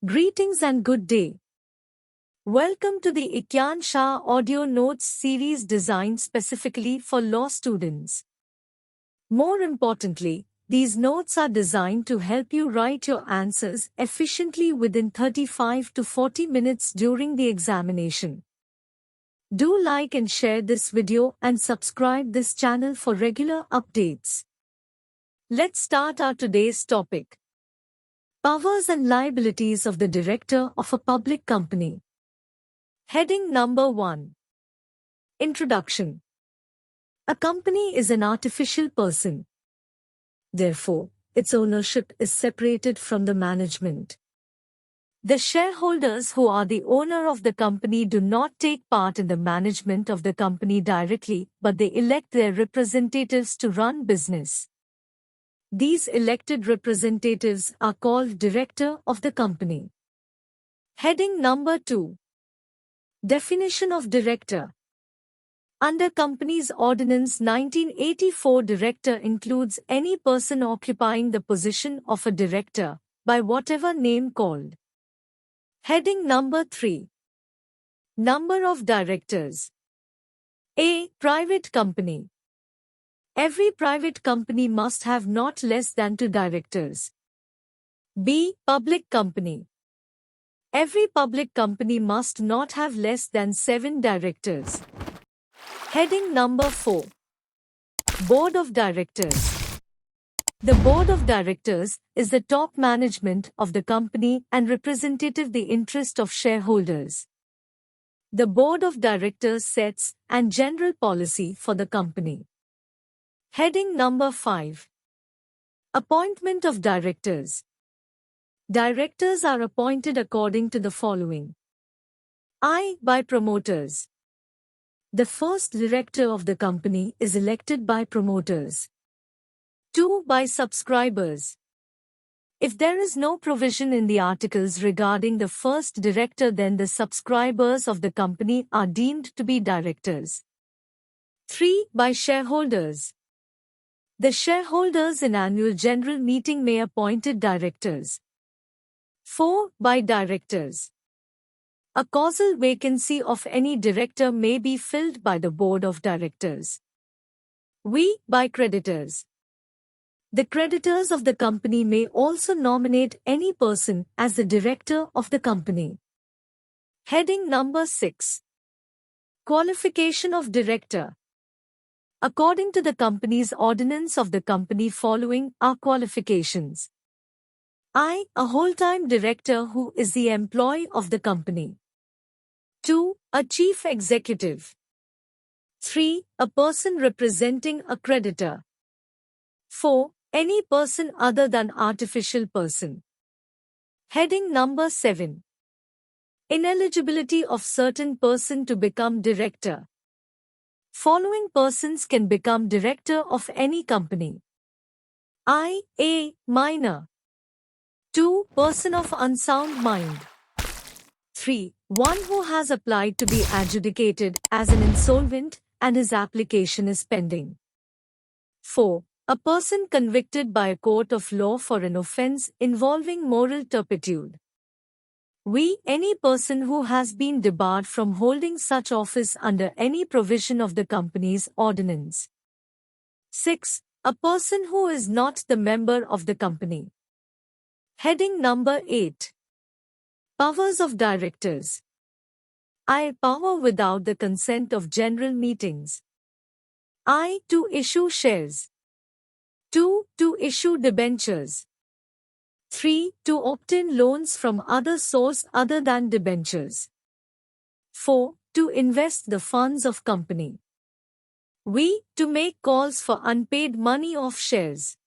Greetings and good day. Welcome to the Ikyan Shah audio notes series designed specifically for law students. More importantly, these notes are designed to help you write your answers efficiently within 35 to 40 minutes during the examination. Do like and share this video and subscribe this channel for regular updates. Let's start our today's topic. Powers and liabilities of the director of a public company. Heading number 1. Introduction. A company is an artificial person. Therefore, its ownership is separated from the management. The shareholders who are the owner of the company do not take part in the management of the company directly, but they elect their representatives to run business. These elected representatives are called director of the company. Heading number 2. Definition of director. Under Companies Ordinance 1984, director includes any person occupying the position of a director, by whatever name called. Heading number 3. Number of directors. A. Private company. Every private company must have not less than 2 directors. B. Public company. Every public company must not have less than 7 directors. Heading number 4. Board of Directors. The Board of Directors is the top management of the company and representative the interest of shareholders. The Board of Directors sets and general policy for the company. Heading number 5. Appointment of directors. Directors are appointed according to the following. I. By promoters. The first director of the company is elected by promoters. 2. By subscribers. If there is no provision in the articles regarding the first director, then the subscribers of the company are deemed to be directors. 3. By shareholders. The shareholders in annual general meeting may appoint directors. 4. By directors. A causal vacancy of any director may be filled by the board of directors. By creditors. The creditors of the company may also nominate any person as the director of the company. Heading number 6. Qualification of director. According to the company's ordinance of the company, following are qualifications. I. A whole-time director who is the employee of the company. 2. A chief executive. 3. A person representing a creditor. 4. Any person other than artificial person. Heading number 7. Ineligibility of certain person to become director. Following persons can become director of any company. I. A. Minor. 2. Person of unsound mind. 3. One who has applied to be adjudicated as an insolvent and his application is pending. 4. A person convicted by a court of law for an offense involving moral turpitude. Any person who has been debarred from holding such office under any provision of the company's ordinance. 6. A person who is not the member of the company. Heading number 8. Powers of directors. I. Power without the consent of general meetings. I. To issue shares. 2. To issue debentures. 3. To obtain loans from other source other than debentures. 4. To invest the funds of company. To make calls for unpaid money of shares.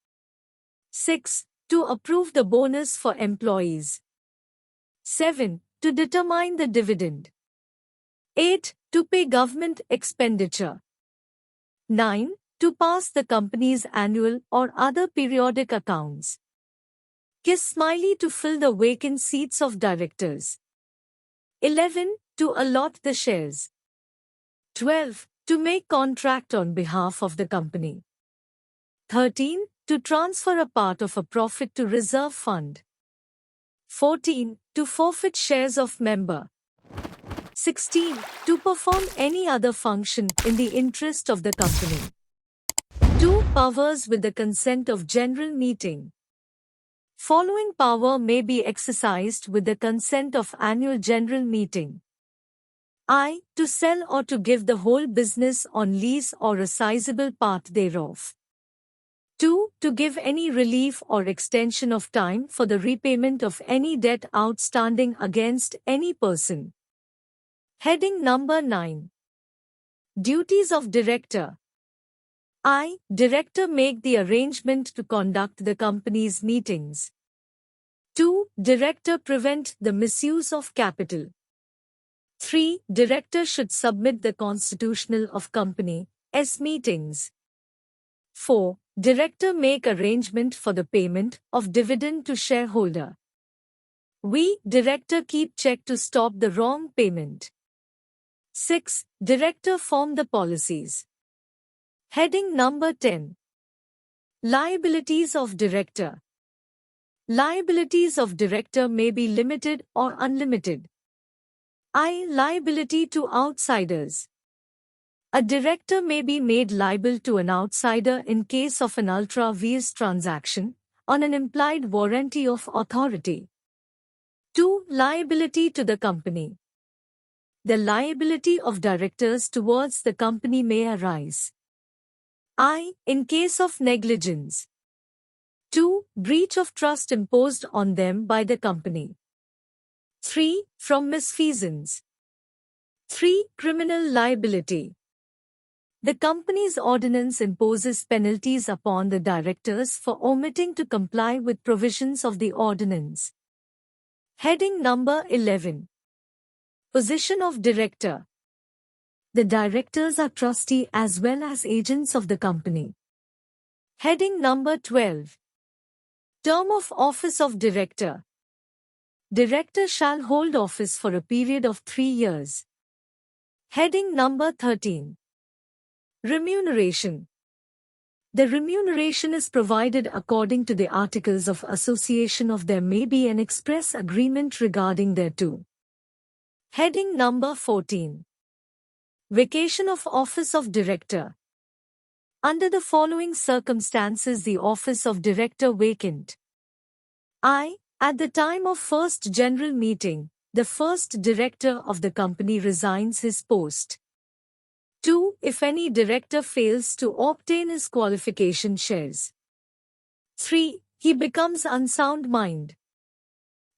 6. To approve the bonus for employees. 7. To determine the dividend. 8. To pay government expenditure. 9. To pass the company's annual or other periodic accounts. Kiss Smiley to fill the vacant seats of directors. 11. To allot the shares. 12. To make contract on behalf of the company. 13. To transfer a part of a profit to reserve fund. 14. To forfeit shares of member. 16. To perform any other function in the interest of the company. 2. Powers with the consent of general meeting. Following power may be exercised with the consent of annual general meeting. I. To sell or to give the whole business on lease or a sizable part thereof. 2. To give any relief or extension of time for the repayment of any debt outstanding against any person. Heading number 9. Duties of Director. I. Director make the arrangement to conduct the company's meetings. 2. Director prevent the misuse of capital. 3. Director should submit the constitutional of company's meetings. 4. Director make arrangement for the payment of dividend to shareholder. Director keep check to stop the wrong payment. 6. Director form the policies. Heading number 10. Liabilities of Director. Liabilities of Director may be limited or unlimited. I. Liability to outsiders. A director may be made liable to an outsider in case of an ultra vires transaction, on an implied warranty of authority. 2. Liability to the company. The liability of directors towards the company may arise. I. In case of negligence. 2. Breach of trust imposed on them by the company. 3. From misfeasance. 3. Criminal liability. The company's ordinance imposes penalties upon the directors for omitting to comply with provisions of the ordinance. Heading number 11. Position of Director. The directors are trustee as well as agents of the company. Heading number 12. Term of office of Director. Director shall hold office for a period of 3 years. Heading number 13. Remuneration. The remuneration is provided according to the Articles of Association of there may be an express agreement regarding thereto. Heading number 14. Vacation of office of Director. Under the following circumstances the office of Director vacant. I. At the time of first general meeting, the first director of the company resigns his post. 2. If any director fails to obtain his qualification shares. 3. He becomes unsound mind.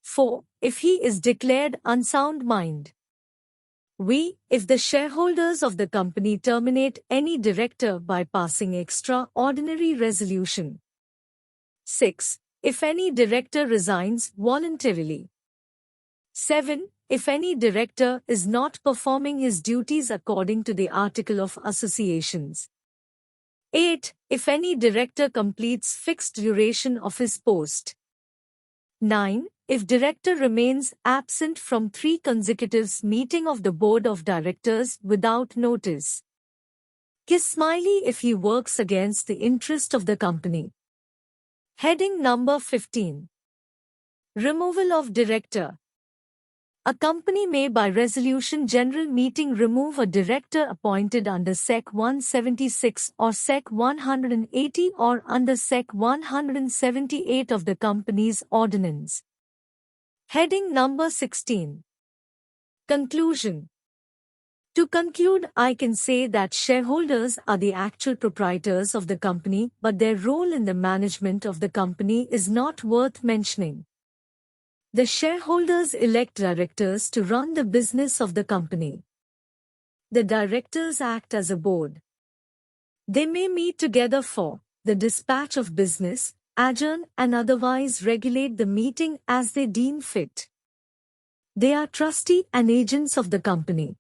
4. If he is declared unsound mind. If the shareholders of the company terminate any director by passing extraordinary resolution. 6. If any director resigns voluntarily. 7. If any director is not performing his duties according to the Article of Associations. 8. If any director completes fixed duration of his post. 9. If director remains absent from 3 consecutive meetings of the Board of Directors without notice. Kiss smiley if he works against the interest of the company. Heading number 15. Removal of Director. A company may by resolution general meeting remove a director appointed under Sec 176 or Sec 180 or under Sec 178 of the company's ordinance. Heading number 16. Conclusion. To conclude, I can say that shareholders are the actual proprietors of the company, but their role in the management of the company is not worth mentioning. The shareholders elect directors to run the business of the company. The directors act as a board. They may meet together for the dispatch of business, adjourn and otherwise regulate the meeting as they deem fit. They are trustee and agents of the company.